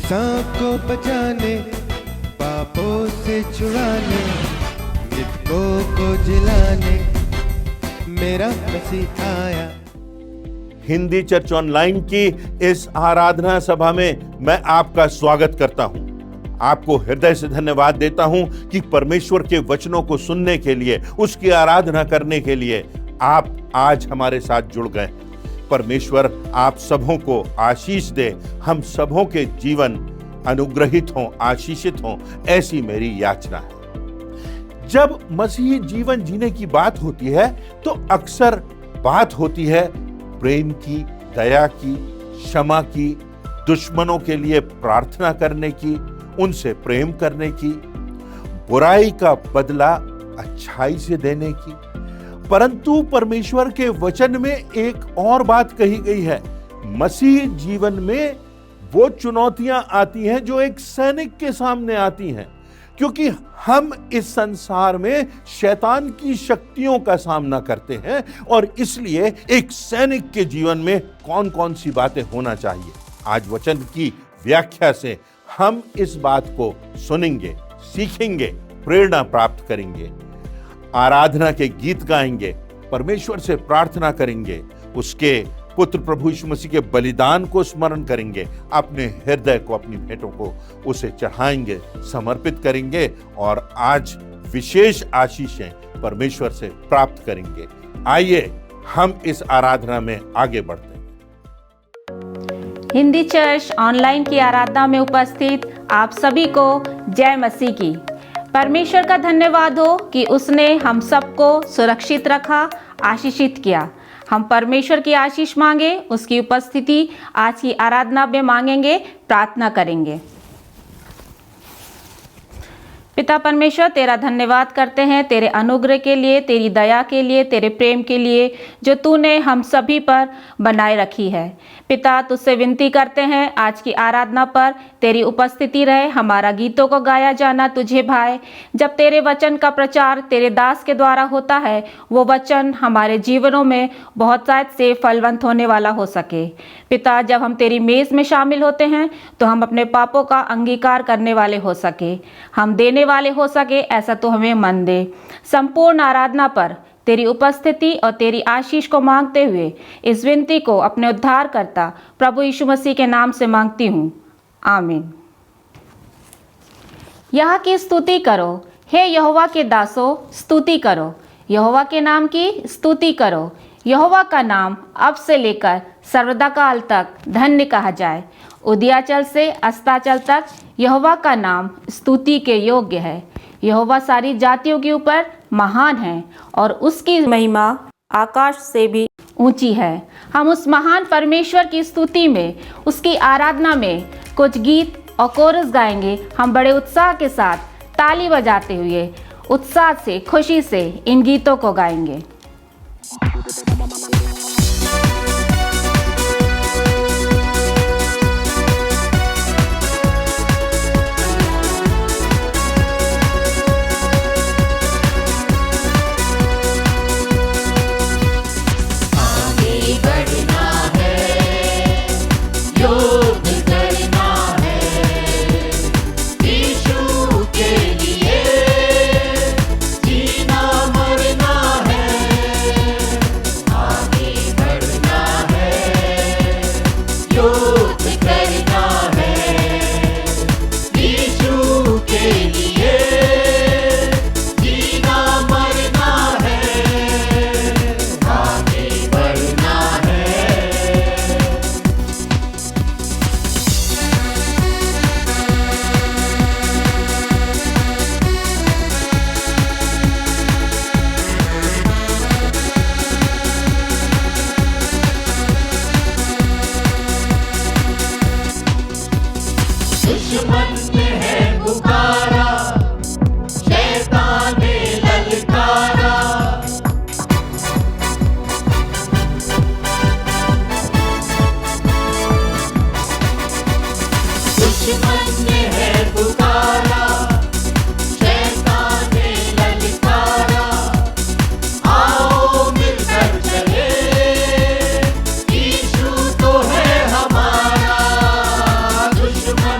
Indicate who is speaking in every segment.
Speaker 1: इंसान को बचाने, पापों से छुड़ाने, मृतकों को जिलाने मेरा मसीह आया।
Speaker 2: हिंदी चर्च ऑनलाइन की इस आराधना सभा में मैं आपका स्वागत करता हूं। आपको हृदय से धन्यवाद देता हूं कि परमेश्वर के वचनों को सुनने के लिए, उसकी आराधना करने के लिए आप आज हमारे साथ जुड़ गए। परमेश्वर आप सबों को आशीष दे, हम सबों के जीवन अनुग्रहित हों, आशीषित हों, ऐसी मेरी याचना है। जब मसीही जीवन जीने की बात होती है तो अक्सर बात होती है प्रेम की, दया की, क्षमा की, दुश्मनों के लिए प्रार्थना करने की, उनसे प्रेम करने की, बुराई का बदला अच्छाई से देने की। परंतु परमेश्वर के वचन में एक और बात कही गई है। मसीह जीवन में वो चुनौतियां आती हैं जो एक सैनिक के सामने आती हैं, क्योंकि हम इस संसार में शैतान की शक्तियों का सामना करते हैं और इसलिए एक सैनिक के जीवन में कौन कौन सी बातें होना चाहिए। आज वचन की व्याख्या से हम इस बात को सुनेंगे, सीखेंगे, प्रेरणा प्राप्त करेंगे, आराधना के गीत गाएंगे, परमेश्वर से प्रार्थना करेंगे, उसके पुत्र प्रभु यीशु मसीह के बलिदान को स्मरण करेंगे, अपने हृदय को, अपनी भेंटों को उसे चढ़ाएंगे, समर्पित करेंगे और आज विशेष आशीषें परमेश्वर से प्राप्त करेंगे। आइए हम इस आराधना में आगे बढ़ते हैं।
Speaker 3: हिंदी चर्च ऑनलाइन की आराधना में उपस्थित आप सभी को जय मसीह की। परमेश्वर का धन्यवाद हो कि उसने हम सबको सुरक्षित रखा, आशीषित किया। हम परमेश्वर की आशीष मांगे, उसकी उपस्थिति आज की आराधना में मांगेंगे, प्रार्थना करेंगे। पिता परमेश्वर, तेरा धन्यवाद करते हैं तेरे अनुग्रह के लिए, तेरी दया के लिए, तेरे प्रेम के लिए जो तूने हम सभी पर बनाए रखी है। पिता, तुझसे विनती करते हैं आज की आराधना पर तेरी उपस्थिति रहे, हमारा गीतों को गाया जाना तुझे भाए। जब तेरे वचन का प्रचार तेरे दास के द्वारा होता है, वो वचन हमारे जीवनों में बहुत शायद से फलवंत होने वाला हो सके। पिता, जब हम तेरी मेज में शामिल होते हैं तो हम अपने पापों का अंगीकार करने वाले हो सके, हम देने वाले हो सके, ऐसा तो हमें मन दे। संपूर्ण आराधना पर तेरी उपस्थिति और तेरी आशीष को मांगते हुए इस विनती को अपने उद्धारकर्ता प्रभु यीशु मसीह के नाम से मांगती हूँ, आमीन। यह की स्तुति करो, हे यहोवा के दासों, स्तुति करो, यहोवा के नाम की स्तुति करो। यहोवा का नाम अब से लेकर सर्वदा काल तक धन्य कहा जाए। उदयाचल से अस्ताचल तक यहोवा का नाम स्तुति के योग्य है। यहोवा सारी जातियों के ऊपर महान है और उसकी महिमा आकाश से भी ऊंची है। हम उस महान परमेश्वर की स्तुति में, उसकी आराधना में कुछ गीत और कोरस गाएंगे। हम बड़े उत्साह के साथ ताली बजाते हुए उत्साह से, खुशी से इन गीतों को गाएंगे।
Speaker 4: दुश्मन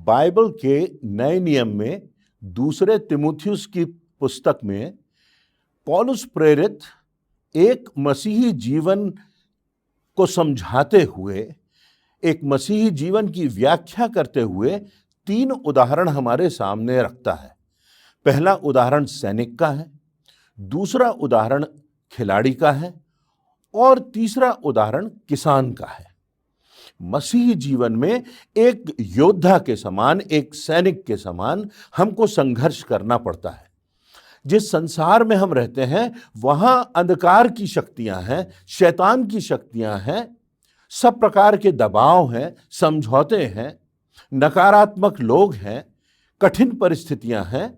Speaker 2: बाइबल के नए नियम में दूसरे तिमुथियुस की पुस्तक में पौलुस प्रेरित एक मसीही जीवन को समझाते हुए, एक मसीही जीवन की व्याख्या करते हुए 3 उदाहरण हमारे सामने रखता है। पहला उदाहरण सैनिक का है, दूसरा उदाहरण खिलाड़ी का है और तीसरा उदाहरण किसान का है। मसीही जीवन में एक योद्धा के समान, एक सैनिक के समान हमको संघर्ष करना पड़ता है। जिस संसार में हम रहते हैं वहां अंधकार की शक्तियां हैं, शैतान की शक्तियां हैं, सब प्रकार के दबाव हैं, समझौते हैं, नकारात्मक लोग हैं, कठिन परिस्थितियां हैं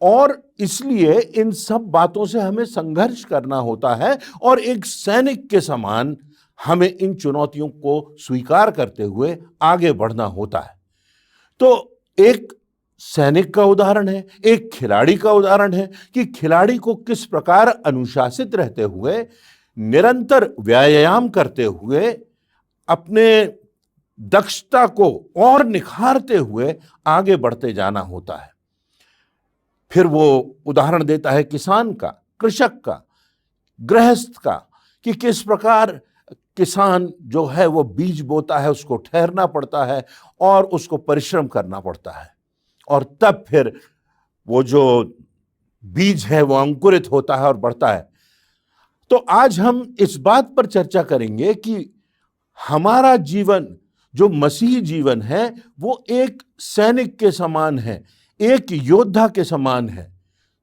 Speaker 2: और इसलिए इन सब बातों से हमें संघर्ष करना होता है और एक सैनिक के समान हमें इन चुनौतियों को स्वीकार करते हुए आगे बढ़ना होता है। तो एक सैनिक का उदाहरण है, एक खिलाड़ी का उदाहरण है कि खिलाड़ी को किस प्रकार अनुशासित रहते हुए, निरंतर व्यायाम करते हुए, अपने दक्षता को और निखारते हुए आगे बढ़ते जाना होता है। फिर वो उदाहरण देता है किसान का, कृषक का, गृहस्थ का, कि किस प्रकार किसान जो है वो बीज बोता है, उसको ठहरना पड़ता है और उसको परिश्रम करना पड़ता है और तब फिर वो जो बीज है वो अंकुरित होता है और बढ़ता है। तो आज हम इस बात पर चर्चा करेंगे कि हमारा जीवन जो मसीही जीवन है वो एक सैनिक के समान है, एक योद्धा के समान है।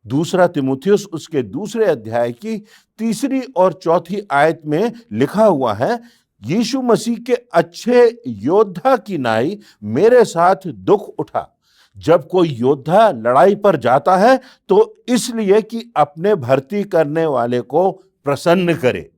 Speaker 2: दूसरा तिमुथियुस उसके दूसरे अध्याय की 3 और 4 आयत में लिखा हुआ है, यीशु मसीह के अच्छे योद्धा की नाई मेरे साथ दुख उठा। जब कोई योद्धा लड़ाई पर जाता है तो इसलिए कि अपने भर्ती करने वाले को प्रसन्न करे।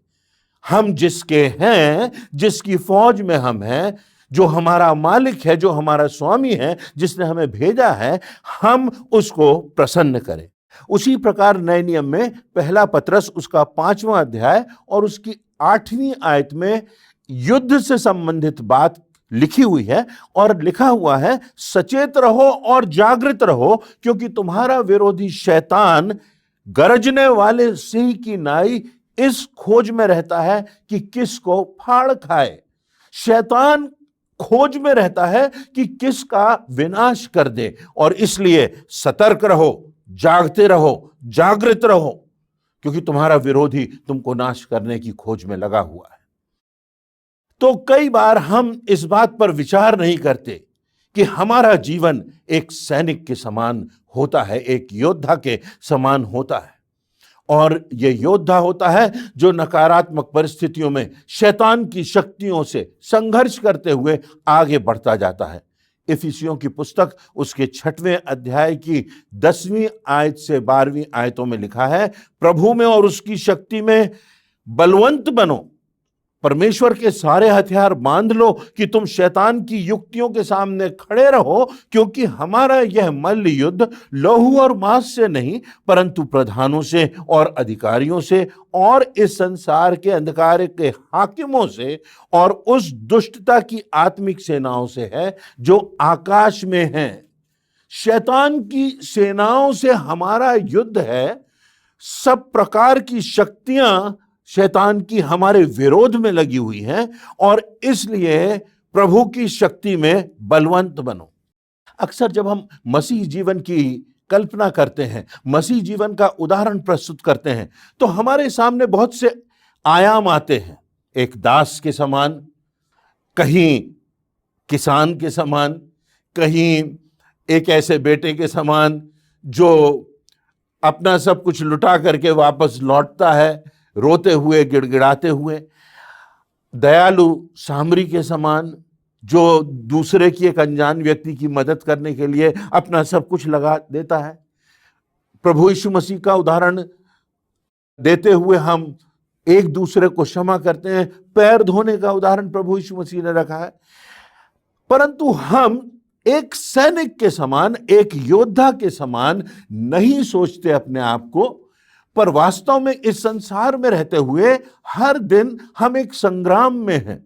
Speaker 2: हम जिसके हैं, जिसकी फौज में हम हैं, जो हमारा मालिक है, जो हमारा स्वामी है, जिसने हमें भेजा है, हम उसको प्रसन्न करें। उसी प्रकार नए नियम में पहला पतरस उसका 5वां अध्याय और उसकी 8वीं आयत में युद्ध से संबंधित बात लिखी हुई है और लिखा हुआ है, सचेत रहो और जागृत रहो क्योंकि तुम्हारा विरोधी शैतान गरजने वाले सिंह की नाई इस खोज में रहता है कि किसको फाड़ खाए। शैतान खोज में रहता है कि किसका विनाश कर दे और इसलिए सतर्क रहो, जागते रहो, जागृत रहो क्योंकि तुम्हारा विरोधी तुमको नाश करने की खोज में लगा हुआ है। तो कई बार हम इस बात पर विचार नहीं करते कि हमारा जीवन एक सैनिक के समान होता है, एक योद्धा के समान होता है और ये योद्धा होता है जो नकारात्मक परिस्थितियों में शैतान की शक्तियों से संघर्ष करते हुए आगे बढ़ता जाता है। इफिसियों की पुस्तक उसके 6वें अध्याय की 10वीं आयत से 12वीं आयतों में लिखा है, प्रभु में और उसकी शक्ति में बलवंत बनो, परमेश्वर के सारे हथियार बांध लो कि तुम शैतान की युक्तियों के सामने खड़े रहो क्योंकि हमारा यह मल्ल युद्ध लहू और मांस से नहीं परंतु प्रधानों से और अधिकारियों से और इस संसार के अंधकार के हाकिमों से और उस दुष्टता की आत्मिक सेनाओं से है जो आकाश में है। शैतान की सेनाओं से हमारा युद्ध है। सब प्रकार की शक्तियां शैतान की हमारे विरोध में लगी हुई हैं और इसलिए प्रभु की शक्ति में बलवंत बनो। अक्सर जब हम मसीह जीवन की कल्पना करते हैं, मसीह जीवन का उदाहरण प्रस्तुत करते हैं तो हमारे सामने बहुत से आयाम आते हैं। एक दास के समान, कहीं किसान के समान, कहीं एक ऐसे बेटे के समान जो अपना सब कुछ लुटा करके वापस लौटता है रोते हुए, गिड़गिड़ाते हुए, दयालु सामरी के समान जो दूसरे की, एक अनजान व्यक्ति की मदद करने के लिए अपना सब कुछ लगा देता है। प्रभु यीशु मसीह का उदाहरण देते हुए हम एक दूसरे को क्षमा करते हैं। पैर धोने का उदाहरण प्रभु यीशु मसीह ने रखा है। परंतु हम एक सैनिक के समान, एक योद्धा के समान नहीं सोचते अपने आप को, पर वास्तव में इस संसार में रहते हुए हर दिन हम एक संग्राम में हैं।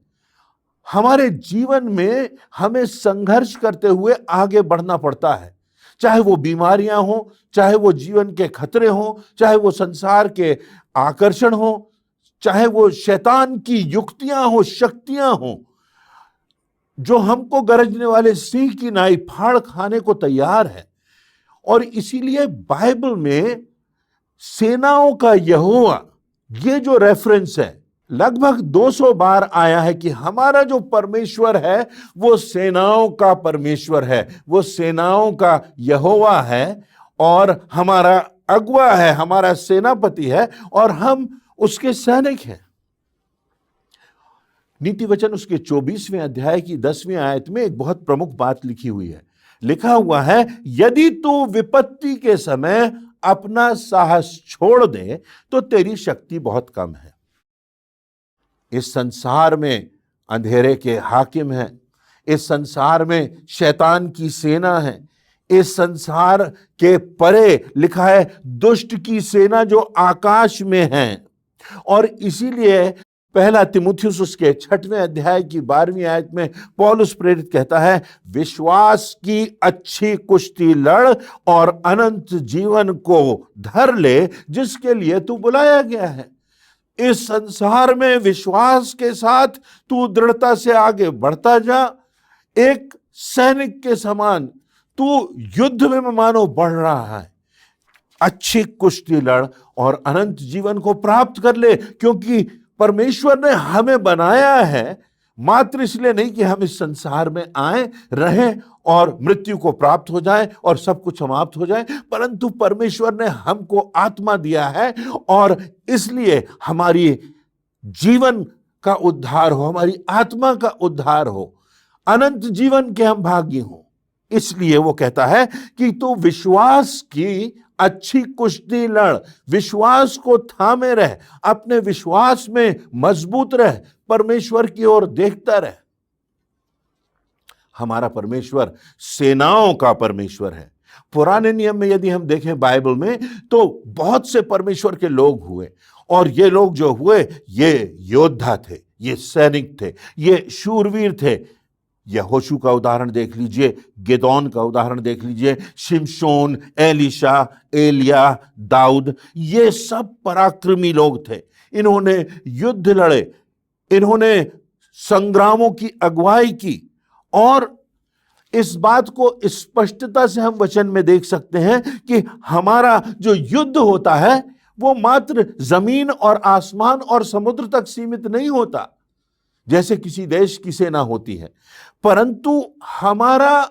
Speaker 2: हमारे जीवन में हमें संघर्ष करते हुए आगे बढ़ना पड़ता है, चाहे वो बीमारियां हो, चाहे वो जीवन के खतरे हो, चाहे वो संसार के आकर्षण हो, चाहे वो शैतान की युक्तियां हो, शक्तियां हो, जो हमको गरजने वाले सिंह की नाई फाड़ खाने को तैयार है। और इसीलिए बाइबल में सेनाओं का यहोवा, ये जो रेफरेंस है, लगभग 200 बार आया है कि हमारा जो परमेश्वर है वो सेनाओं का परमेश्वर है, वो सेनाओं का यहोवा है और हमारा अगुआ है, हमारा सेनापति है और हम उसके सैनिक हैं। नीति वचन उसके 24वें अध्याय की 10वीं आयत में एक बहुत प्रमुख बात लिखी हुई है। लिखा हुआ है, यदि तू विपत्ति के समय अपना साहस छोड़ दे तो तेरी शक्ति बहुत कम है। इस संसार में अंधेरे के हाकिम हैं, इस संसार में शैतान की सेना है, इस संसार के परे लिखा है दुष्ट की सेना जो आकाश में है। और इसीलिए पहला तिमुथियुस उसके 6वें अध्याय की 12वीं आयत में पौलुस प्रेरित कहता है, विश्वास की अच्छी कुश्ती लड़ और अनंत जीवन को धर ले जिसके लिए तू बुलाया गया है। इस संसार में विश्वास के साथ तू दृढ़ता से आगे बढ़ता जा। एक सैनिक के समान तू युद्ध में मानो बढ़ रहा है। अच्छी कुश्ती लड़ और अनंत जीवन को प्राप्त कर ले, क्योंकि परमेश्वर ने हमें बनाया है मात्र इसलिए नहीं कि हम इस संसार में आए, रहें और मृत्यु को प्राप्त हो जाए और सब कुछ समाप्त हो जाए, परंतु परमेश्वर ने हमको आत्मा दिया है और इसलिए हमारी जीवन का उद्धार हो, हमारी आत्मा का उद्धार हो, अनंत जीवन के हम भागी हों। इसलिए वो कहता है कि तू विश्वास की अच्छी कुश्ती लड़, विश्वास को थामे रह, अपने विश्वास में मजबूत रह, परमेश्वर की ओर देखता रह। हमारा परमेश्वर सेनाओं का परमेश्वर है। पुराने नियम में यदि हम देखें बाइबल में तो बहुत से परमेश्वर के लोग हुए और ये लोग जो हुए ये योद्धा थे, ये सैनिक थे, ये शूरवीर थे। यहोशू का उदाहरण देख लीजिए, गिदोन का उदाहरण देख लीजिए, शिमशोन, एलीशा, एलिया, दाऊद, ये सब पराक्रमी लोग थे। इन्होंने युद्ध लड़े, इन्होंने संग्रामों की अगुवाई की और इस बात को स्पष्टता से हम वचन में देख सकते हैं कि हमारा जो युद्ध होता है वो मात्र जमीन और आसमान और समुद्र तक सीमित नहीं होता जैसे किसी देश की सेना होती है, परंतु हमारा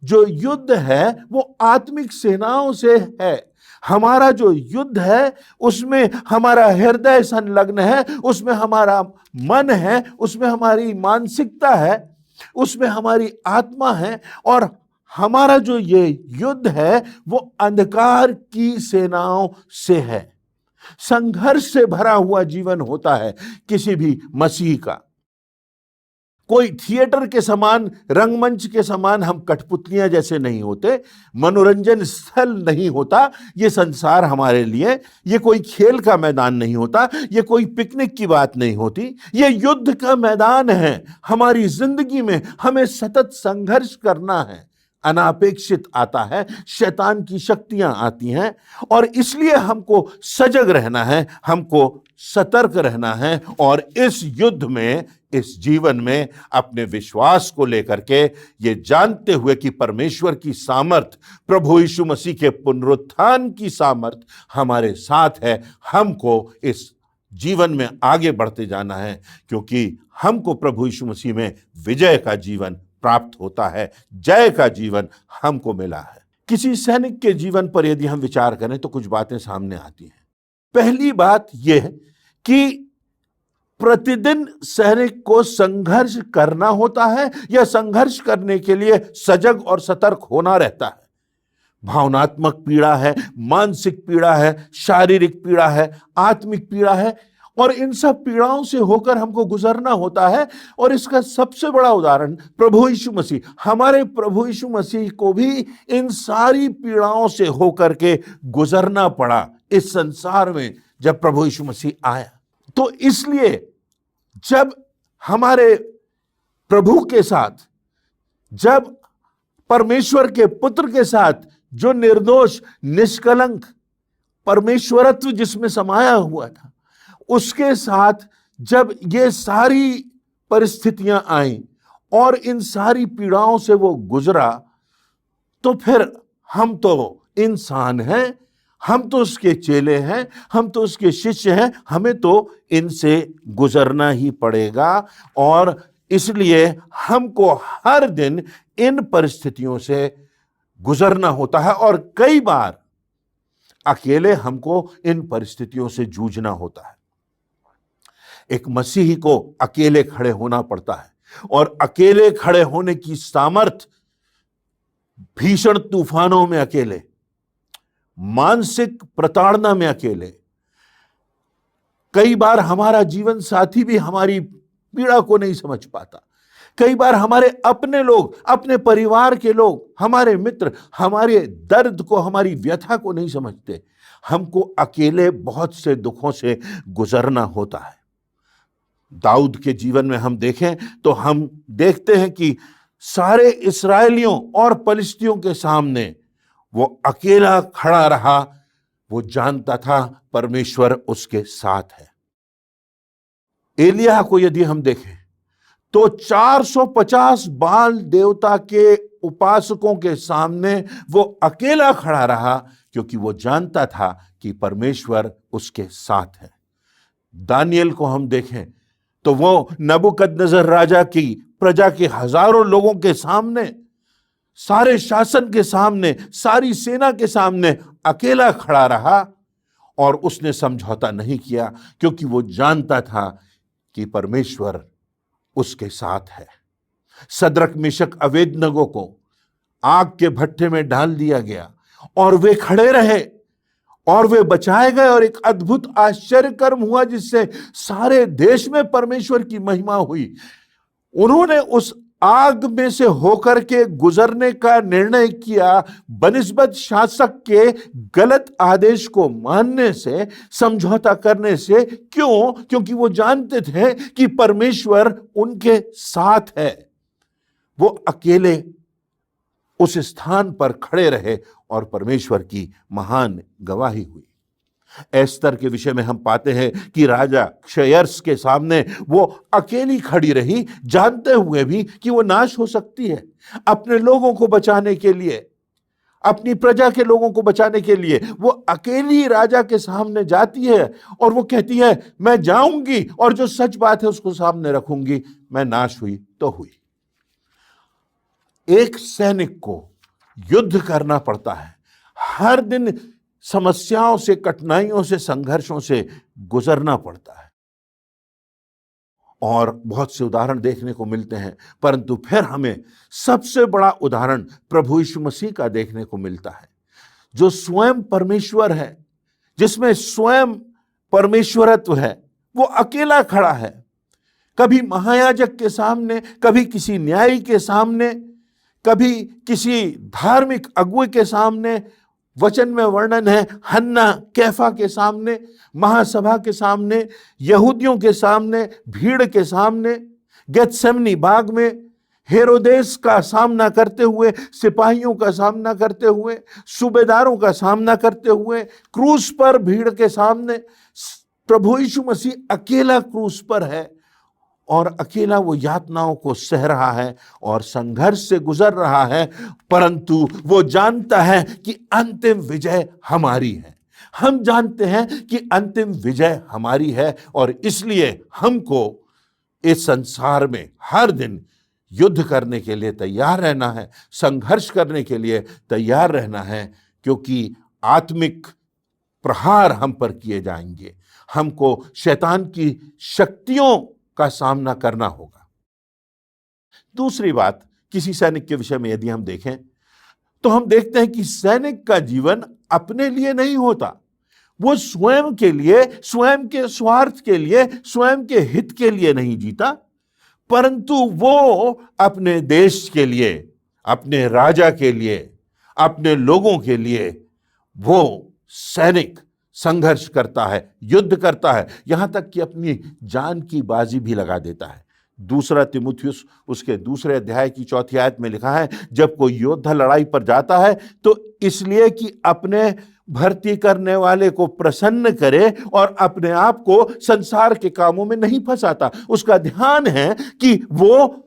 Speaker 2: जो युद्ध है वो आत्मिक सेनाओं से है। हमारा जो युद्ध है उसमें हमारा हृदय संलग्न है, उसमें हमारा मन है, उसमें हमारी मानसिकता है, उसमें हमारी आत्मा है और हमारा जो ये युद्ध है वो अंधकार की सेनाओं से है। संघर्ष से भरा हुआ जीवन होता है किसी भी मसीह का। कोई थिएटर के समान, रंगमंच के समान हम कठपुतलियां जैसे नहीं होते, मनोरंजन स्थल नहीं होता ये संसार हमारे लिए। ये कोई खेल का मैदान नहीं होता, ये कोई पिकनिक की बात नहीं होती, ये युद्ध का मैदान है। हमारी जिंदगी में हमें सतत संघर्ष करना है। अनापेक्षित आता है, शैतान की शक्तियां आती हैं और इसलिए हमको सजग रहना है, हमको सतर्क रहना है और इस युद्ध में, इस जीवन में अपने विश्वास को लेकर के ये जानते हुए कि परमेश्वर की सामर्थ, प्रभु यीशु मसीह के पुनरुत्थान की सामर्थ हमारे साथ है, हमको इस जीवन में आगे बढ़ते जाना है, क्योंकि हमको प्रभु यीशु मसीह में विजय का जीवन प्राप्त होता है, जय का जीवन हमको मिला है। किसी सैनिक के जीवन पर यदि हम विचार करें तो कुछ बातें सामने आती हैं। पहली बात यह है कि प्रतिदिन सैनिक को संघर्ष करना होता है या संघर्ष करने के लिए सजग और सतर्क होना रहता है। भावनात्मक पीड़ा है, मानसिक पीड़ा है, शारीरिक पीड़ा है, आत्मिक पीड़ा है और इन सब पीड़ाओं से होकर हमको गुजरना होता है। और इसका सबसे बड़ा उदाहरण प्रभु यीशु मसीह, हमारे प्रभु यीशु मसीह को भी इन सारी पीड़ाओं से होकर के गुजरना पड़ा इस संसार में जब प्रभु यीशु मसीह आया। तो इसलिए जब हमारे प्रभु के साथ, जब परमेश्वर के पुत्र के साथ जो निर्दोष निष्कलंक परमेश्वरत्व जिसमें समाया हुआ था, उसके साथ जब ये सारी परिस्थितियां आई और इन सारी पीड़ाओं से वो गुजरा, तो फिर हम तो इंसान हैं, हम तो उसके चेले हैं, हम तो उसके शिष्य हैं, हमें तो इनसे गुजरना ही पड़ेगा। और इसलिए हमको हर दिन इन परिस्थितियों से गुजरना होता है और कई बार अकेले हमको इन परिस्थितियों से जूझना होता है। एक मसीही को अकेले खड़े होना पड़ता है और अकेले खड़े होने की सामर्थ भीषण तूफानों में अकेले, मानसिक प्रताड़ना में अकेले, कई बार हमारा जीवन साथी भी हमारी पीड़ा को नहीं समझ पाता, कई बार हमारे अपने लोग, अपने परिवार के लोग, हमारे मित्र हमारे दर्द को, हमारी व्यथा को नहीं समझते। हमको अकेले बहुत से दुखों से गुजरना होता है। दाऊद के जीवन में हम देखें तो हम देखते हैं कि सारे इस्राएलियों और पलिश्तियों के सामने वो अकेला खड़ा रहा। वो जानता था परमेश्वर उसके साथ है। एलिय्याह को यदि हम देखें तो 450 बाल देवता के उपासकों के सामने वो अकेला खड़ा रहा, क्योंकि वो जानता था कि परमेश्वर उसके साथ है। दानियेल को हम देखें तो वो नबूकदनेस्सर राजा की प्रजा के हजारों लोगों के सामने, सारे शासन के सामने, सारी सेना के सामने अकेला खड़ा रहा और उसने समझौता नहीं किया, क्योंकि वो जानता था कि परमेश्वर उसके साथ है। सद्रक मेशक अबेदनगो को आग के भट्ठे में डाल दिया गया और वे खड़े रहे और वे बचाए गए और एक अद्भुत आश्चर्य कर्म हुआ जिससे सारे देश में परमेश्वर की महिमा हुई। उन्होंने उस आग में से होकर के गुजरने का निर्णय किया बनिस्बत शासक के गलत आदेश को मानने से, समझौता करने से। क्यों? क्योंकि वो जानते थे कि परमेश्वर उनके साथ है। वो अकेले उस स्थान पर खड़े रहे और परमेश्वर की महान गवाही हुई। एस्तर के विषय में हम पाते हैं कि राजा क्षयर्स के सामने वो अकेली खड़ी रही, जानते हुए भी कि वो नाश हो सकती है। अपने लोगों को बचाने के लिए, अपनी प्रजा के लोगों को बचाने के लिए वो अकेली राजा के सामने जाती है और वो कहती है, मैं जाऊंगी और जो सच बात है उसको सामने रखूंगी। मैं नाश हुई तो हुई। एक सैनिक को युद्ध करना पड़ता है, हर दिन समस्याओं से, कठिनाइयों से, संघर्षों से गुजरना पड़ता है और बहुत से उदाहरण देखने को मिलते हैं। परंतु फिर हमें सबसे बड़ा उदाहरण प्रभु यीशु मसीह का देखने को मिलता है, जो स्वयं परमेश्वर है, जिसमें स्वयं परमेश्वरत्व है। वो अकेला खड़ा है, कभी महायाजक के सामने, कभी किसी न्यायी के सामने, कभी किसी धार्मिक अगुवे के सामने। वचन में वर्णन है हन्ना कैफा के सामने, महासभा के सामने, यहूदियों के सामने, भीड़ के सामने, गेत्सेमनी बाग में हेरोदेस का सामना करते हुए, सिपाहियों का सामना करते हुए, सूबेदारों का सामना करते हुए, क्रूस पर भीड़ के सामने प्रभु यीशु मसीह अकेला क्रूस पर है और अकेला वो यातनाओं को सह रहा है और संघर्ष से गुजर रहा है। परंतु वो जानता है कि अंतिम विजय हमारी है। हम जानते हैं कि अंतिम विजय हमारी है और इसलिए हमको इस संसार में हर दिन युद्ध करने के लिए तैयार रहना है, संघर्ष करने के लिए तैयार रहना है, क्योंकि आत्मिक प्रहार हम पर किए जाएंगे। हमको शैतान की शक्तियों का सामना करना होगा। दूसरी बात, किसी सैनिक के विषय में यदि हम देखें तो हम देखते हैं कि सैनिक का जीवन अपने लिए नहीं होता। वो स्वयं के लिए, स्वयं के स्वार्थ के लिए, स्वयं के हित के लिए नहीं जीता, परंतु वो अपने देश के लिए, अपने राजा के लिए, अपने लोगों के लिए वो सैनिक संघर्ष करता है, युद्ध करता है, यहां तक कि अपनी जान की बाजी भी लगा देता है। दूसरा तिमुथियुस उसके दूसरे अध्याय की 4 आयत में लिखा है, जब कोई योद्धा लड़ाई पर जाता है तो इसलिए कि अपने भर्ती करने वाले को प्रसन्न करे और अपने आप को संसार के कामों में नहीं फंसाता। उसका ध्यान है कि वो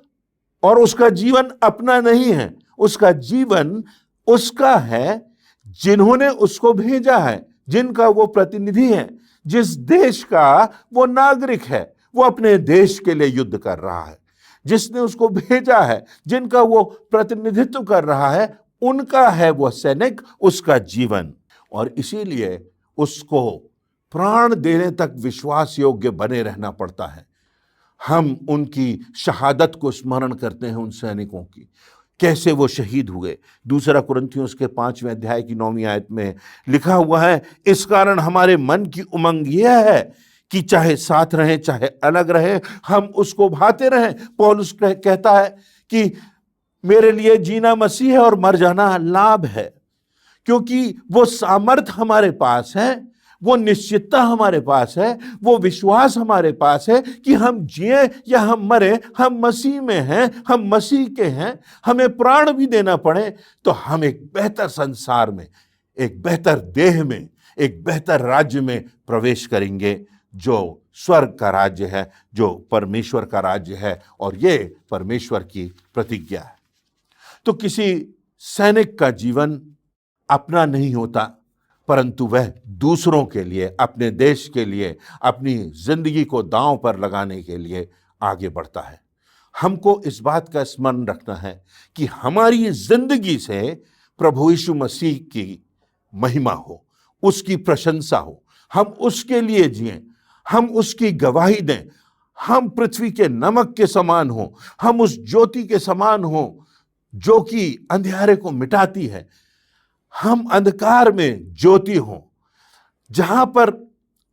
Speaker 2: और उसका जीवन अपना नहीं है, उसका जीवन उसका है जिन्होंने उसको भेजा है, जिनका वो प्रतिनिधि है, जिस देश का वो नागरिक है। वो अपने देश के लिए युद्ध कर रहा है, जिसने उसको भेजा है, जिनका वो प्रतिनिधित्व कर रहा है, उनका है वो सैनिक, उसका जीवन। और इसीलिए उसको प्राण देने तक विश्वास योग्य बने रहना पड़ता है। हम उनकी शहादत को स्मरण करते हैं, उन सैनिकों की, कैसे वो शहीद हुए। दूसरा कुरिन्थियों के 5वें अध्याय की 9वीं आयत में लिखा हुआ है, इस कारण हमारे मन की उमंग यह है कि चाहे साथ रहें चाहे अलग रहें, हम उसको भाते रहें। पौलुस कहता है कि मेरे लिए जीना मसीह है और मर जाना लाभ है, क्योंकि वो सामर्थ हमारे पास है, वो निश्चितता हमारे पास है, वो विश्वास हमारे पास है कि हम जिए या हम मरे, हम मसीह में हैं, हम मसीह के हैं। हमें प्राण भी देना पड़े तो हम एक बेहतर संसार में, एक बेहतर देह में, एक बेहतर राज्य में प्रवेश करेंगे, जो स्वर्ग का राज्य है, जो परमेश्वर का राज्य है, और ये परमेश्वर की प्रतिज्ञा है। तो किसी सैनिक का जीवन अपना नहीं होता, परंतु वह दूसरों के लिए, अपने देश के लिए, अपनी जिंदगी को दांव पर लगाने के लिए आगे बढ़ता है। हमको इस बात का स्मरण रखना है कि हमारी जिंदगी से प्रभु यीशु मसीह की महिमा हो, उसकी प्रशंसा हो, हम उसके लिए जिएं, हम उसकी गवाही दें, हम पृथ्वी के नमक के समान हो, हम उस ज्योति के समान हो जो कि अंधेरे को मिटाती है, हम अंधकार में ज्योति हो। जहां पर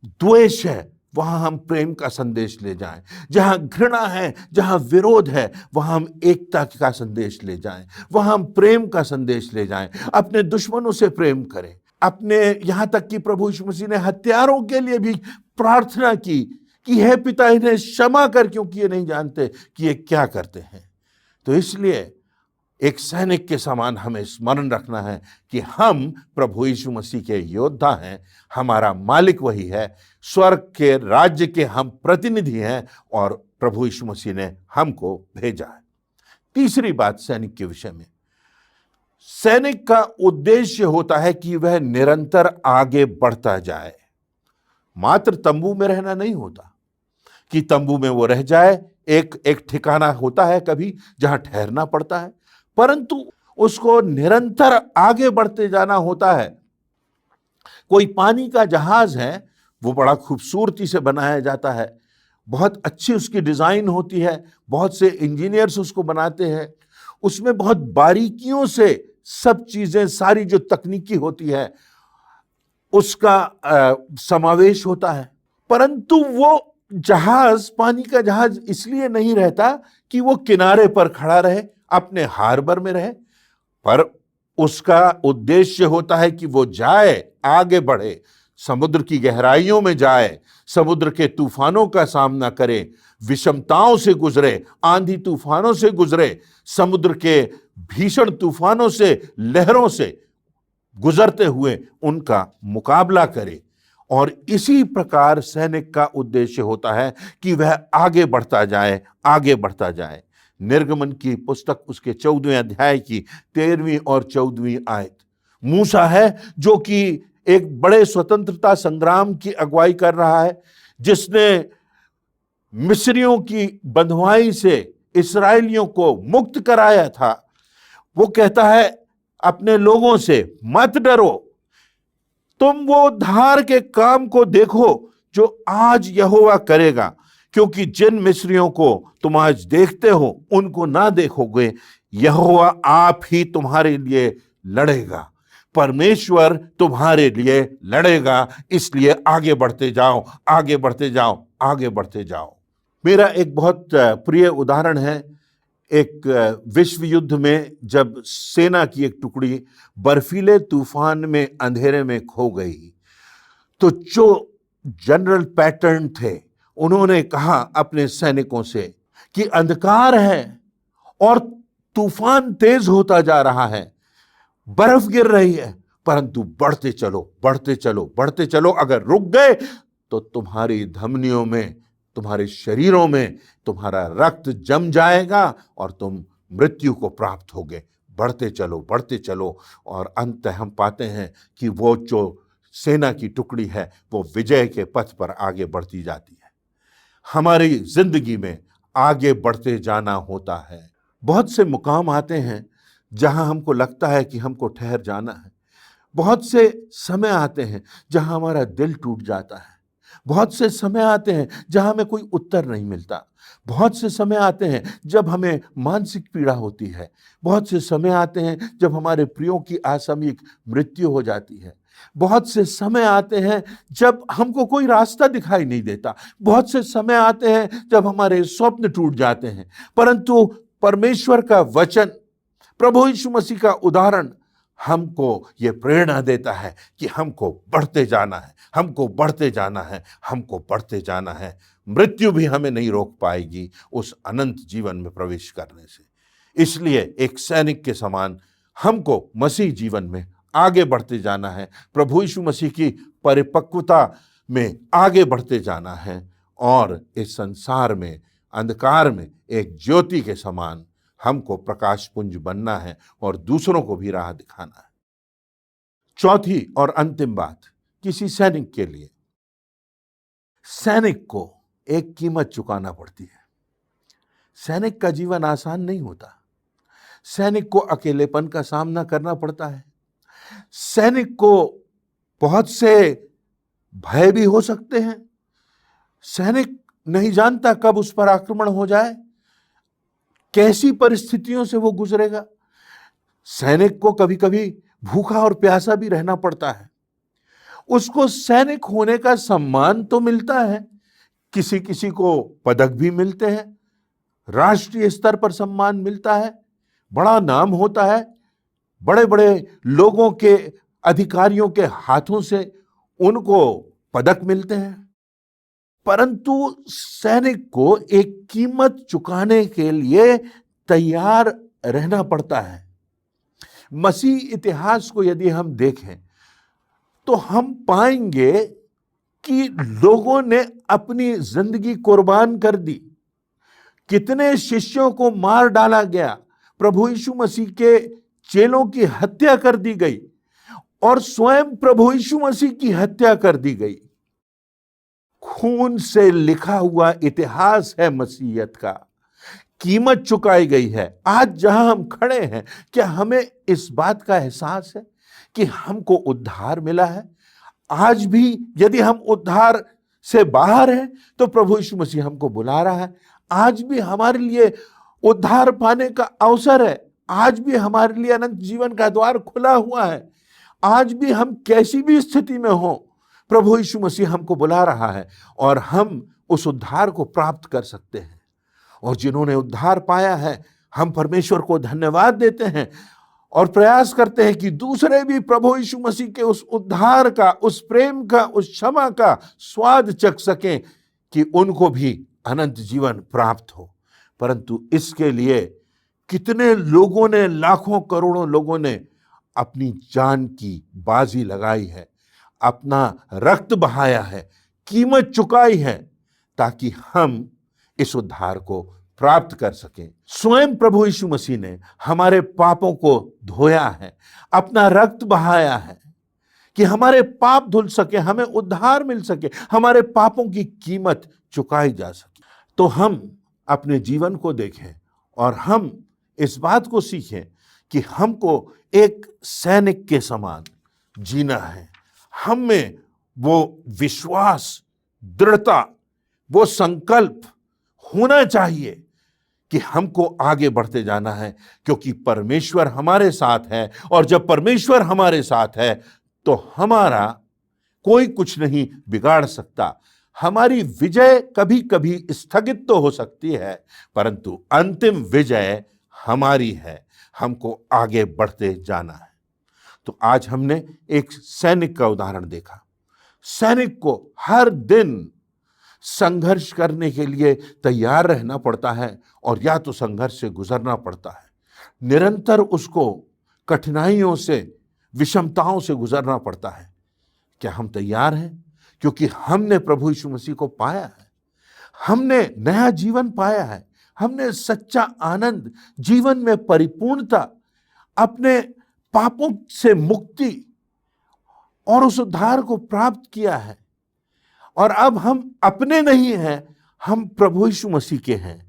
Speaker 2: द्वेष है वहां हम प्रेम का संदेश ले जाएं, जहां घृणा है, जहां विरोध है, वहां हम एकता का संदेश ले जाएं, वहां हम प्रेम का संदेश ले जाएं। अपने दुश्मनों से प्रेम करें, अपने, यहां तक कि प्रभु यीशु मसीह ने हत्यारों के लिए भी प्रार्थना की कि हे पिता इन्हें क्षमा कर, क्योंकि ये नहीं जानते कि ये क्या करते हैं। तो इसलिए एक सैनिक के समान हमें स्मरण रखना है कि हम प्रभु यीशु मसीह के योद्धा हैं, हमारा मालिक वही है, स्वर्ग के राज्य के हम प्रतिनिधि हैं और प्रभु यीशु मसीह ने हमको भेजा है। तीसरी बात सैनिक के विषय में, सैनिक का उद्देश्य होता है कि वह निरंतर आगे बढ़ता जाए। मात्र तंबू में रहना नहीं होता कि तंबू में वो रह जाए, एक ठिकाना होता है कभी जहां ठहरना पड़ता है, परंतु उसको निरंतर आगे बढ़ते जाना होता है। कोई पानी का जहाज है, वो बड़ा खूबसूरती से बनाया जाता है, बहुत अच्छी उसकी डिजाइन होती है, बहुत से इंजीनियर्स उसको बनाते हैं, उसमें बहुत बारीकियों से सब चीजें, सारी जो तकनीकी होती है उसका समावेश होता है। परंतु वो जहाज, पानी का जहाज इसलिए नहीं रहता कि वो किनारे पर खड़ा रहे, अपने हार्बर में रहे, पर उसका उद्देश्य होता है कि वो जाए, आगे बढ़े, समुद्र की गहराइयों में जाए, समुद्र के तूफानों का सामना करे, विषमताओं से गुजरे, आंधी तूफानों से गुजरे, समुद्र के भीषण तूफानों से, लहरों से गुजरते हुए उनका मुकाबला करे। और इसी प्रकार सैनिक का उद्देश्य होता है कि वह आगे बढ़ता जाए, आगे बढ़ता जाए। निर्गमन की पुस्तक उसके 14वें अध्याय की 13वीं और 14वीं आयत, मूसा है जो कि एक बड़े स्वतंत्रता संग्राम की अगुवाई कर रहा है, जिसने मिस्रियों की बंधुआई से इस्राएलियों को मुक्त कराया था। वो कहता है अपने लोगों से, मत डरो, तुम वो धार के काम को देखो जो आज यहोवा करेगा, क्योंकि जिन मिस्रियों को तुम आज देखते हो उनको ना देखोगे, यहोवा आप ही तुम्हारे लिए लड़ेगा, परमेश्वर तुम्हारे लिए लड़ेगा। इसलिए आगे बढ़ते जाओ, आगे बढ़ते जाओ, आगे बढ़ते जाओ। मेरा एक बहुत प्रिय उदाहरण है, एक विश्व युद्ध में जब सेना की एक टुकड़ी बर्फीले तूफान में अंधेरे में खो गई, तो जो जनरल पैटर्न थे उन्होंने कहा अपने सैनिकों से कि अंधकार है और तूफान तेज होता जा रहा है, बर्फ गिर रही है, परंतु बढ़ते चलो, बढ़ते चलो, बढ़ते चलो। अगर रुक गए तो तुम्हारी धमनियों में, तुम्हारे शरीरों में तुम्हारा रक्त जम जाएगा और तुम मृत्यु को प्राप्त होगे। बढ़ते चलो, बढ़ते चलो। और अंत हम पाते हैं कि वो जो सेना की टुकड़ी है वो विजय के पथ पर आगे बढ़ती जाती है। हमारी जिंदगी में आगे बढ़ते जाना होता है। बहुत से मुकाम आते हैं जहां हमको लगता है कि हमको ठहर जाना है। बहुत से समय आते हैं जहां हमारा दिल टूट जाता है। बहुत से समय आते हैं जहां हमें कोई उत्तर नहीं मिलता। बहुत से समय आते हैं जब हमें मानसिक पीड़ा होती है। बहुत से समय आते हैं जब हमारे प्रियों की आकस्मिक मृत्यु हो जाती है। बहुत से समय आते हैं जब हमको कोई रास्ता दिखाई नहीं देता। बहुत से समय आते हैं जब हमारे स्वप्न टूट जाते हैं। परंतु परमेश्वर का वचन, प्रभु यीशु मसीह का उदाहरण हमको ये प्रेरणा देता है कि हमको बढ़ते जाना है, हमको बढ़ते जाना है, हमको बढ़ते जाना है। मृत्यु भी हमें नहीं रोक पाएगी उस अनंत जीवन में प्रवेश करने से। इसलिए एक सैनिक के समान हमको मसीह जीवन में आगे बढ़ते जाना है, प्रभु यीशु मसीह की परिपक्वता में आगे बढ़ते जाना है और इस संसार में, अंधकार में एक ज्योति के समान हमको प्रकाश पुंज बनना है और दूसरों को भी राह दिखाना है। चौथी और अंतिम बात, किसी सैनिक के लिए सैनिक को एक कीमत चुकाना पड़ती है। सैनिक का जीवन आसान नहीं होता। सैनिक को अकेलेपन का सामना करना पड़ता है। सैनिक को बहुत से भय भी हो सकते हैं। सैनिक नहीं जानता कब उस पर आक्रमण हो जाए, कैसी परिस्थितियों से वो गुजरेगा। सैनिक को कभी कभी भूखा और प्यासा भी रहना पड़ता है। उसको सैनिक होने का सम्मान तो मिलता है, किसी किसी को पदक भी मिलते हैं, राष्ट्रीय स्तर पर सम्मान मिलता है, बड़ा नाम होता है, बड़े बड़े लोगों के, अधिकारियों के हाथों से उनको पदक मिलते हैं। परंतु सैनिक को एक कीमत चुकाने के लिए तैयार रहना पड़ता है। मसीह इतिहास को यदि हम देखें तो हम पाएंगे कि लोगों ने अपनी जिंदगी कुर्बान कर दी। कितने शिष्यों को मार डाला गया, प्रभु यीशु मसीह के चेलों की हत्या कर दी गई और स्वयं प्रभु यीशु मसीह की हत्या कर दी गई। खून से लिखा हुआ इतिहास है मसीहत का, कीमत चुकाई गई है। आज जहां हम खड़े हैं, क्या हमें इस बात का एहसास है कि हमको उद्धार मिला है? आज भी यदि हम उद्धार से बाहर हैं तो प्रभु यीशु मसीह हमको बुला रहा है। आज भी हमारे लिए उद्धार पाने का अवसर है। आज भी हमारे लिए अनंत जीवन का द्वार खुला हुआ है। आज भी हम कैसी भी स्थिति में हो, प्रभु यीशु मसीह हमको बुला रहा है और हम उस उद्धार को प्राप्त कर सकते हैं। और जिन्होंने उद्धार पाया है, हम परमेश्वर को धन्यवाद देते हैं और प्रयास करते हैं कि दूसरे भी प्रभु यीशु मसीह के उस उद्धार का, उस प्रेम का, उस क्षमा का स्वाद चख सकें कि उनको भी अनंत जीवन प्राप्त हो। परंतु इसके लिए कितने लोगों ने, लाखों करोड़ों लोगों ने अपनी जान की बाजी लगाई है, अपना रक्त बहाया है, कीमत चुकाई है ताकि हम इस उद्धार को प्राप्त कर सकें। स्वयं प्रभु यीशु मसीह ने हमारे पापों को धोया है, अपना रक्त बहाया है कि हमारे पाप धुल सके, हमें उद्धार मिल सके, हमारे पापों की कीमत चुकाई जा सके। तो हम अपने जीवन को देखें और हम इस बात को सीखें कि हमको एक सैनिक के समान जीना है। हम में वो विश्वास, दृढ़ता, वो संकल्प होना चाहिए कि हमको आगे बढ़ते जाना है, क्योंकि परमेश्वर हमारे साथ है। और जब परमेश्वर हमारे साथ है तो हमारा कोई कुछ नहीं बिगाड़ सकता। हमारी विजय कभी कभी स्थगित तो हो सकती है, परंतु अंतिम विजय हमारी है। हमको आगे बढ़ते जाना है। तो आज हमने एक सैनिक का उदाहरण देखा। सैनिक को हर दिन संघर्ष करने के लिए तैयार रहना पड़ता है और या तो संघर्ष से गुजरना पड़ता है। निरंतर उसको कठिनाइयों से, विषमताओं से गुजरना पड़ता है। क्या हम तैयार हैं? क्योंकि हमने प्रभु यीशु मसीह को पाया है, हमने नया जीवन पाया है, हमने सच्चा आनंद, जीवन में परिपूर्णता, अपने पापों से मुक्ति और उस उद्धार को प्राप्त किया है। और अब हम अपने नहीं हैं, हम प्रभु यीशु मसीह के हैं।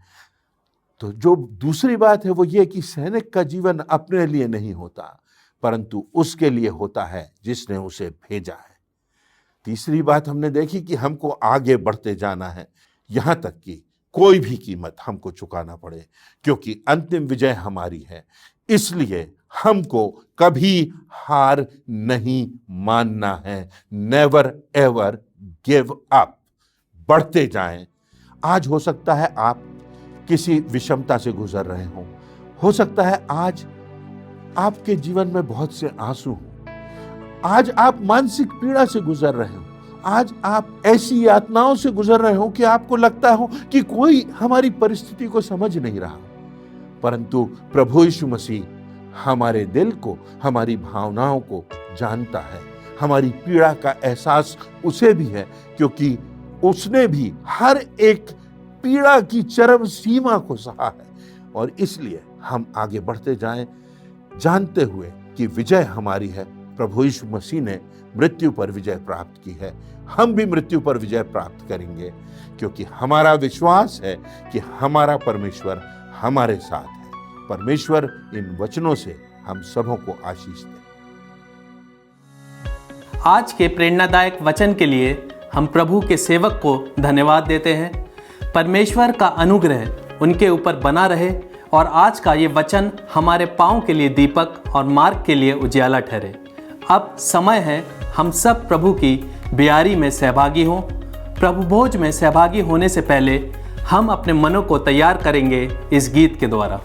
Speaker 2: तो जो दूसरी बात है वो ये कि सैनिक का जीवन अपने लिए नहीं होता, परंतु उसके लिए होता है जिसने उसे भेजा है। तीसरी बात हमने देखी कि हमको आगे बढ़ते जाना है, यहां तक कि कोई भी कीमत हमको चुकाना पड़े, क्योंकि अंतिम विजय हमारी है। इसलिए हमको कभी हार नहीं मानना है। Never ever give up. बढ़ते जाएं। आज हो सकता है आप किसी विषमता से गुजर रहे हो सकता है आज आपके जीवन में बहुत से आंसू हो, आज आप मानसिक पीड़ा से गुजर रहे हो, आज आप ऐसी यातनाओं से गुजर रहे हो कि आपको लगता हो कि कोई हमारी परिस्थिति को समझ नहीं रहा। परंतु प्रभु यीशु मसीह हमारे दिल को, हमारी भावनाओं को जानता है। हमारी पीड़ा का एहसास उसे भी है, क्योंकि उसने भी हर एक पीड़ा की चरम सीमा को सहा है। और इसलिए हम आगे बढ़ते जाएं, जानते हुए कि विजय हमारी है। प्रभु यीशु मसीह ने मृत्यु पर विजय प्राप्त की है, हम भी मृत्यु पर विजय प्राप्त करेंगे, क्योंकि हमारा विश्वास है कि हमारा परमेश्वर हमारे साथ है। परमेश्वर इन वचनों से हम सबों को आशीष दे।
Speaker 4: आज के प्रेरणादायक वचन के लिए हम प्रभु के सेवक को धन्यवाद देते हैं। परमेश्वर का अनुग्रह उनके ऊपर बना रहे और आज का ये वचन हमारे पाँव के लिए दीपक और मार्ग के लिए उजियाला ठहरे। अब समय है हम सब प्रभु की बियारी में सहभागी हों। प्रभु भोज में सहभागी होने से पहले हम अपने मनों को तैयार करेंगे इस गीत के द्वारा।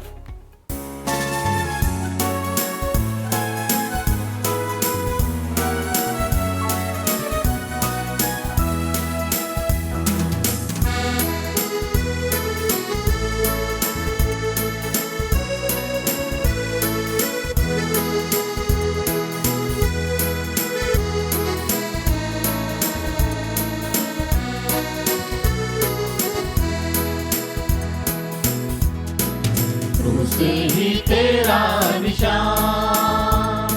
Speaker 5: से ही तेरा निशान,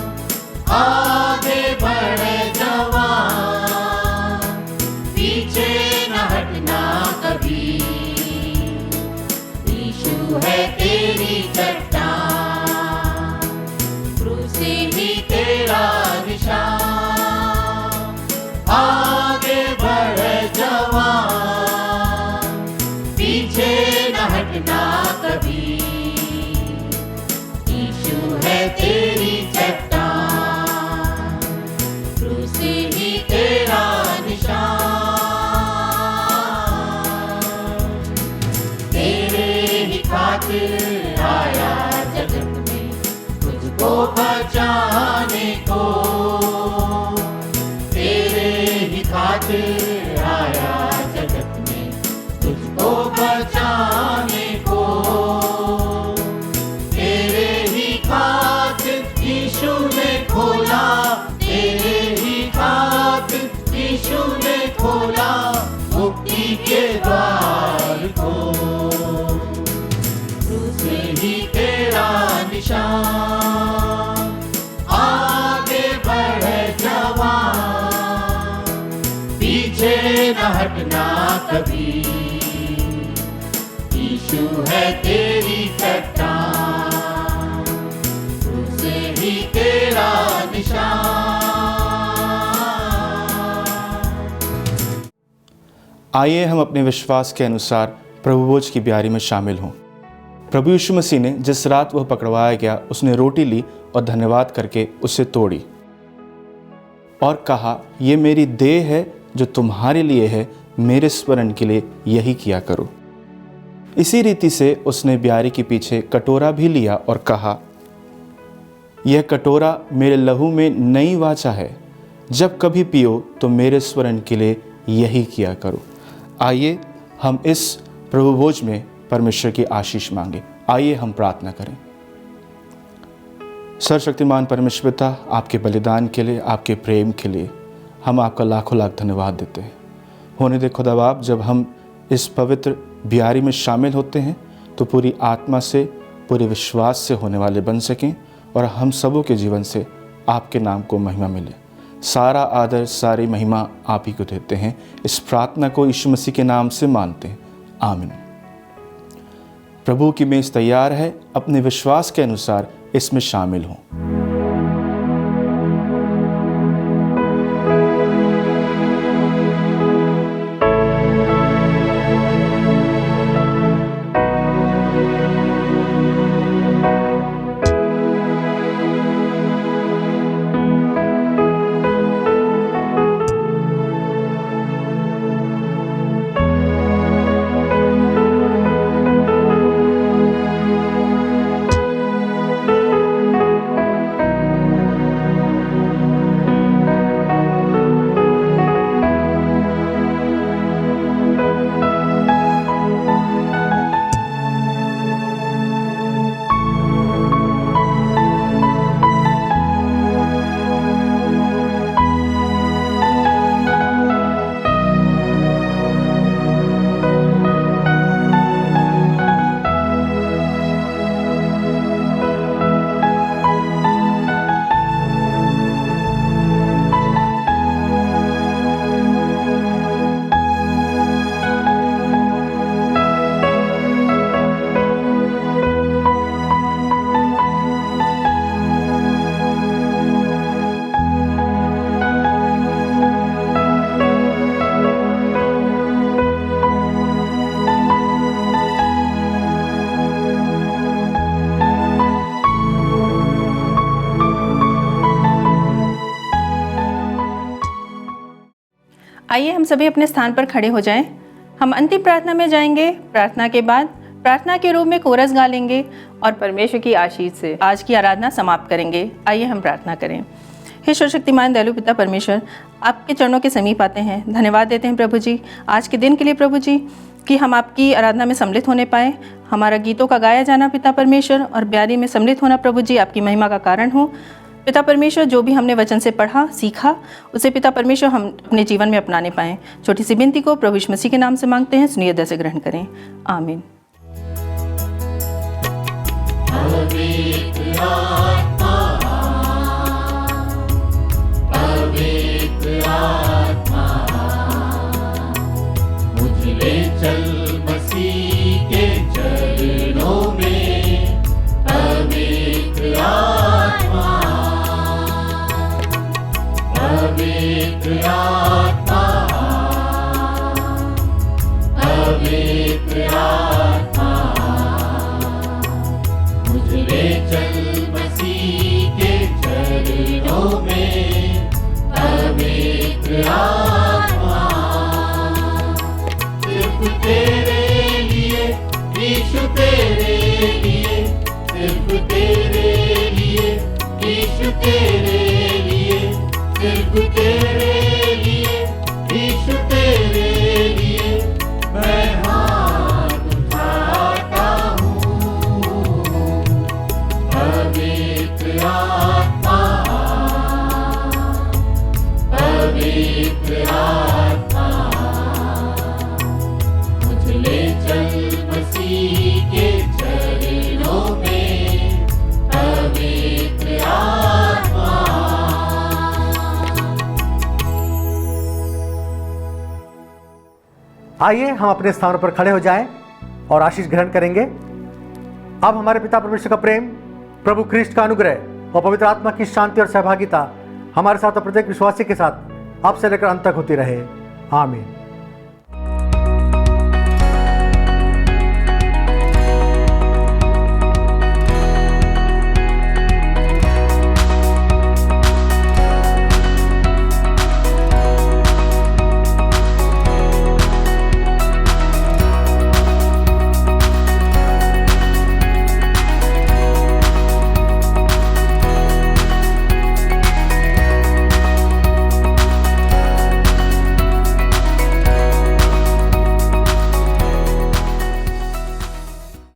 Speaker 5: आगे बढ़े जवान, पीछे न हटना कभी। यीशु है तेरी चट्टान, क्रूस से ही तेरा निशान, आगे बढ़े जवान, पीछे न हटना कभी। तेरी चट्टान, क्रूस से ही तेरा निशान, तेरे ही खातिर आया जगत में तुझको बचाने को। तेरे ही खातिर आया जगत में तुझको बचाने को। यीशु ने खोला, तेरे ही खातिर यीशु ने खोला मुक्ति के द्वार को। क्रूस से ही तेरा निशान, आगे बढ़े जवान, पीछे न हटना कभी। यीशु है तेरी चट्टान, तेरा निशान।
Speaker 6: आइए हम अपने विश्वास के अनुसार प्रभु भोज की बियारी में शामिल हों। प्रभु यीशु मसीह ने जिस रात वह पकड़वाया गया, उसने रोटी ली और धन्यवाद करके उसे तोड़ी और कहा, ये मेरी देह है जो तुम्हारे लिए है, मेरे स्मरण के लिए यही किया करो। इसी रीति से उसने बियारी के पीछे कटोरा भी लिया और कहा, यह कटोरा मेरे लहू में नई वाचा है, जब कभी पियो तो मेरे स्मरण के लिए यही किया करो। आइए हम इस प्रभु भोज में परमेश्वर की आशीष मांगे। आइए हम प्रार्थना करें। सर्वशक्तिमान परमेश्वर पिता, आपके बलिदान के लिए, आपके प्रेम के लिए हम आपका लाखों लाख धन्यवाद देते हैं। होने दे खुदा बाप, जब हम इस पवित्र बियारी में शामिल होते हैं तो पूरी आत्मा से, पूरे विश्वास से होने वाले बन सकें और हम सबों के जीवन से आपके नाम को महिमा मिले। सारा आदर, सारी महिमा आप ही को देते हैं। इस प्रार्थना को यीशु मसीह के नाम से मानते हैं, आमीन। प्रभु की मेज तैयार है, अपने विश्वास के अनुसार इसमें शामिल हों।
Speaker 7: आइए हम सभी अपने स्थान पर खड़े हो जाएं। हम अंतिम प्रार्थना में जाएंगे। प्रार्थना के बाद प्रार्थना के रूप में कोरस गा लेंगे और परमेश्वर की आशीष से आज की आराधना समाप्त करेंगे। आइए हम प्रार्थना करें। हे सर्वशक्तिमान दयालु पिता परमेश्वर, आपके चरणों के समीप आते हैं। धन्यवाद देते हैं प्रभु जी आज के दिन के लिए प्रभु जी, कि हम आपकी आराधना में सम्मिलित होने पाए। हमारा गीतों का गाया जाना पिता परमेश्वर और ब्यारी में सम्मिलित होना प्रभु जी आपकी महिमा का कारण हो। पिता परमेश्वर, जो भी हमने वचन से पढ़ा सीखा उसे पिता परमेश्वर हम अपने जीवन में अपनाने पाएँ। छोटी सी विनती को प्रभु यीशु मसीह के नाम से मांगते हैं, सुनिए दया से ग्रहण करें, आमीन।
Speaker 5: चल मसीह के चरणों में पवित्र आत्मा, पवित्र आत्मा, पवित्र आत्मा, मुझे ले चल मसीह के चरणों में पवित्र आत्मा। तेरे लिए यीशु, तेरे लिए, सिर्फ तेरे लिए यीशु, तेरे लिए, सिर्फ तेरे लिए यीशु, तेरे लिए मैं हाथ उठाता हूँ। पवित्र आत्मा, पवित्र आत्मा, ले चल मसीह के चरणों में पवित्र आत्मा।
Speaker 8: आइए हम अपने स्थानों पर खड़े हो जाएं और आशीष ग्रहण करेंगे। अब हमारे पिता परमेश्वर का प्रेम, प्रभु ख्रीष्ट का अनुग्रह और पवित्र आत्मा की शांति और सहभागिता हमारे साथ और प्रत्येक विश्वासी के साथ अब से लेकर अंत तक होती रहे, आमीन।